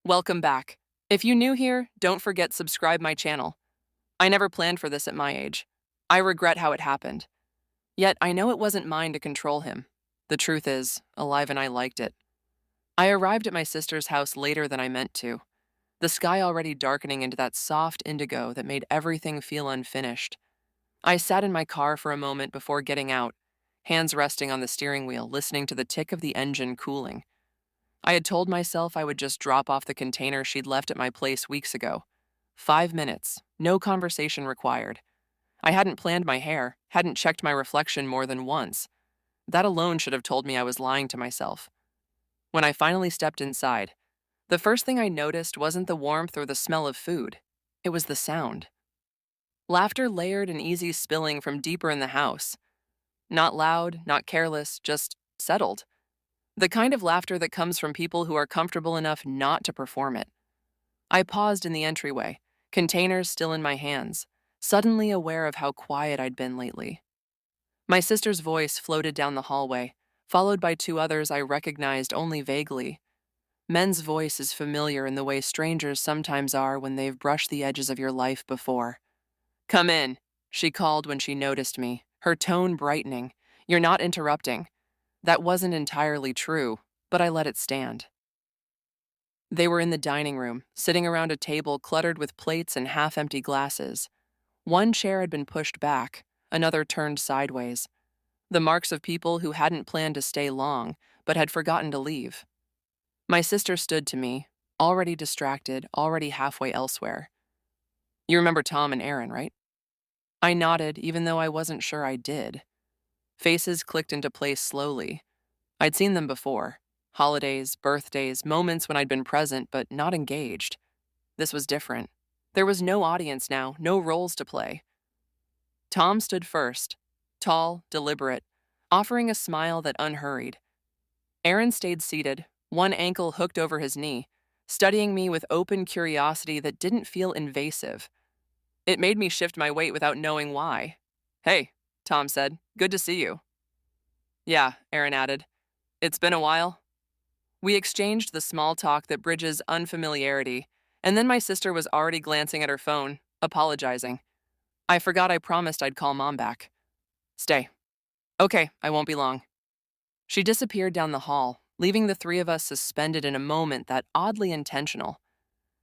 Welcome back. If you're new here, don't forget subscribe my channel. I never planned for this at my age. I regret how it happened. Yet I know it wasn't mine to control him. The truth is, Alive and I liked it. I arrived at my sister's house later than I meant to, the sky already darkening into that soft indigo that made everything feel unfinished. I sat in my car for a moment before getting out, hands resting on the steering wheel, listening to the tick of the engine cooling. I had told myself I would just drop off the container she'd left at my place weeks ago. 5 minutes, no conversation required. I hadn't planned my hair, hadn't checked my reflection more than once. That alone should have told me I was lying to myself. When I finally stepped inside, the first thing I noticed wasn't the warmth or the smell of food. It was the sound. Laughter layered and easy spilling from deeper in the house. Not loud, not careless, just settled. The kind of laughter that comes from people who are comfortable enough not to perform it. I paused in the entryway, containers still in my hands, suddenly aware of how quiet I'd been lately. My sister's voice floated down the hallway, followed by two others I recognized only vaguely. Men's voice is familiar in the way strangers sometimes are when they've brushed the edges of your life before. "Come in," she called when she noticed me, her tone brightening. "You're not interrupting." That wasn't entirely true, but I let it stand. They were in the dining room, sitting around a table cluttered with plates and half-empty glasses. One chair had been pushed back, another turned sideways. The marks of people who hadn't planned to stay long, but had forgotten to leave. My sister stood to me, already distracted, already halfway elsewhere. "You remember Tom and Aaron, right?" I nodded, even though I wasn't sure I did. Faces clicked into place slowly. I'd seen them before. Holidays, birthdays, moments when I'd been present but not engaged. This was different. There was no audience now, no roles to play. Tom stood first, tall, deliberate, offering a smile that unhurried. Aaron stayed seated, one ankle hooked over his knee, studying me with open curiosity that didn't feel invasive. It made me shift my weight without knowing why. "Hey," Tom said, "good to see you." "Yeah," Aaron added. "It's been a while." We exchanged the small talk that bridges unfamiliarity, and then my sister was already glancing at her phone, apologizing. I forgot I promised I'd call Mom back. "Stay." "Okay, I won't be long." She disappeared down the hall, leaving the three of us suspended in a moment that oddly intentional.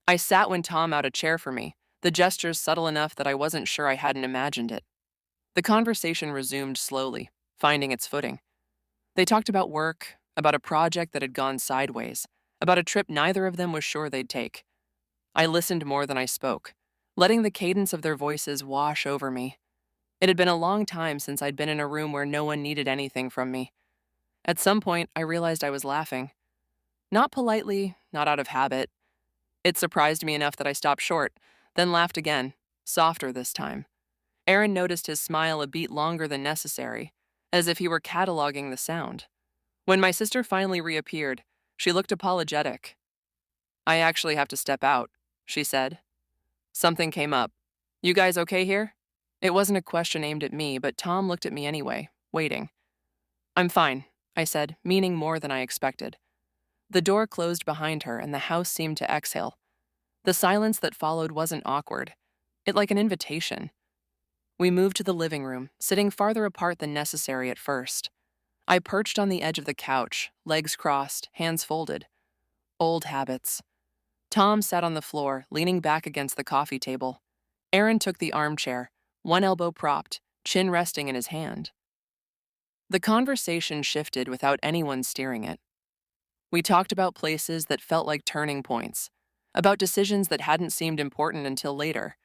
I sat when Tom out a chair for me, the gestures subtle enough that I wasn't sure I hadn't imagined it. The conversation resumed slowly, finding its footing. They talked about work, about a project that had gone sideways, about a trip neither of them was sure they'd take. I listened more than I spoke, letting the cadence of their voices wash over me. It had been a long time since I'd been in a room where no one needed anything from me. At some point, I realized I was laughing. Not politely, not out of habit. It surprised me enough that I stopped short, then laughed again, softer this time. Aaron noticed his smile a beat longer than necessary, as if he were cataloging the sound. When my sister finally reappeared, she looked apologetic. "I actually have to step out," she said. "Something came up. You guys okay here?" It wasn't a question aimed at me, but Tom looked at me anyway, waiting. "I'm fine," I said, meaning more than I expected. The door closed behind her and the house seemed to exhale. The silence that followed wasn't awkward. It like an invitation. We moved to the living room, sitting farther apart than necessary at first. I perched on the edge of the couch, legs crossed, hands folded. Old habits. Tom sat on the floor, leaning back against the coffee table. Aaron took the armchair, one elbow propped, chin resting in his hand. The conversation shifted without anyone steering it. We talked about places that felt like turning points, about decisions that hadn't seemed important until later.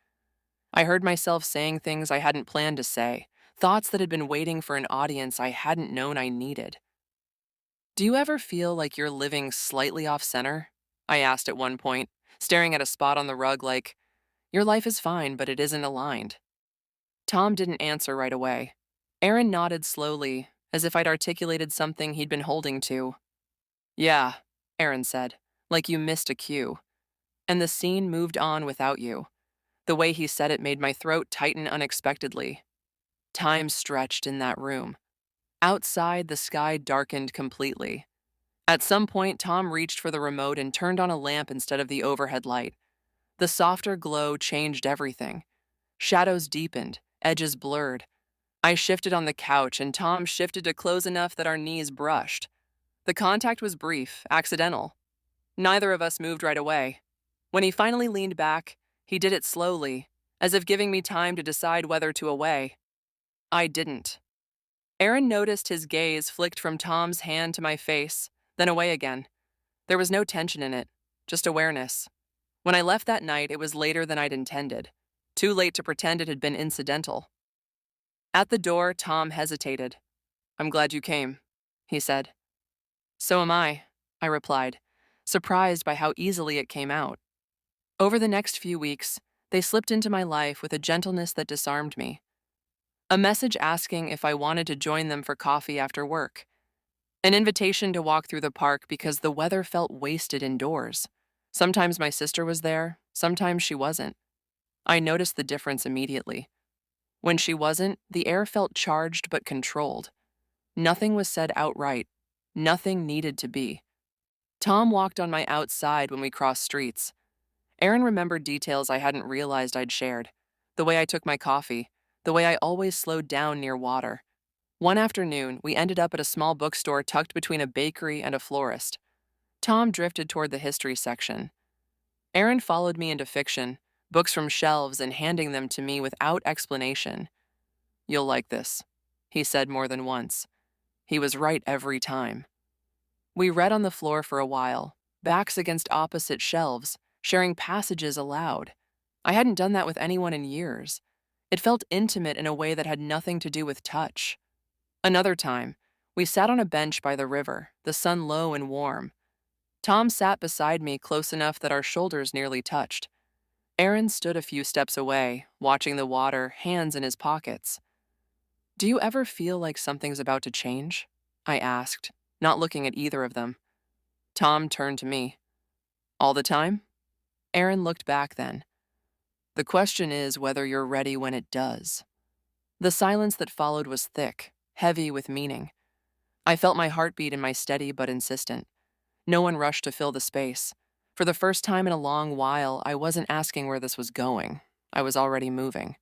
I heard myself saying things I hadn't planned to say, thoughts that had been waiting for an audience I hadn't known I needed. "Do you ever feel like you're living slightly off center?" I asked at one point, staring at a spot on the rug like, "Your life is fine, but it isn't aligned." Tom didn't answer right away. Aaron nodded slowly, as if I'd articulated something he'd been holding to. "Yeah," Aaron said, "like you missed a cue. And the scene moved on without you." The way he said it made my throat tighten unexpectedly. Time stretched in that room. Outside, the sky darkened completely. At some point, Tom reached for the remote and turned on a lamp instead of the overhead light. The softer glow changed everything. Shadows deepened, edges blurred. I shifted on the couch, and Tom shifted to close enough that our knees brushed. The contact was brief, accidental. Neither of us moved right away. When he finally leaned back, he did it slowly, as if giving me time to decide whether to away. I didn't. Aaron noticed his gaze flicked from Tom's hand to my face, then away again. There was no tension in it, just awareness. When I left that night, it was later than I'd intended. Too late to pretend it had been incidental. At the door, Tom hesitated. "I'm glad you came," he said. "So am I replied, surprised by how easily it came out. Over the next few weeks, they slipped into my life with a gentleness that disarmed me. A message asking if I wanted to join them for coffee after work. An invitation to walk through the park because the weather felt wasted indoors. Sometimes my sister was there, sometimes she wasn't. I noticed the difference immediately. When she wasn't, the air felt charged but controlled. Nothing was said outright. Nothing needed to be. Tom walked on my outside when we crossed streets. Aaron remembered details I hadn't realized I'd shared. The way I took my coffee, the way I always slowed down near water. One afternoon, we ended up at a small bookstore tucked between a bakery and a florist. Tom drifted toward the history section. Aaron followed me into fiction, books from shelves and handing them to me without explanation. "You'll like this," he said more than once. He was right every time. We read on the floor for a while, backs against opposite shelves, sharing passages aloud. I hadn't done that with anyone in years. It felt intimate in a way that had nothing to do with touch. Another time, we sat on a bench by the river, the sun low and warm. Tom sat beside me close enough that our shoulders nearly touched. Aaron stood a few steps away, watching the water, hands in his pockets. "Do you ever feel like something's about to change?" I asked, not looking at either of them. Tom turned to me. "All the time?" Aaron looked back then. "The question is whether you're ready when it does." The silence that followed was thick, heavy with meaning. I felt my heartbeat in my steady but insistent. No one rushed to fill the space. For the first time in a long while, I wasn't asking where this was going. I was already moving.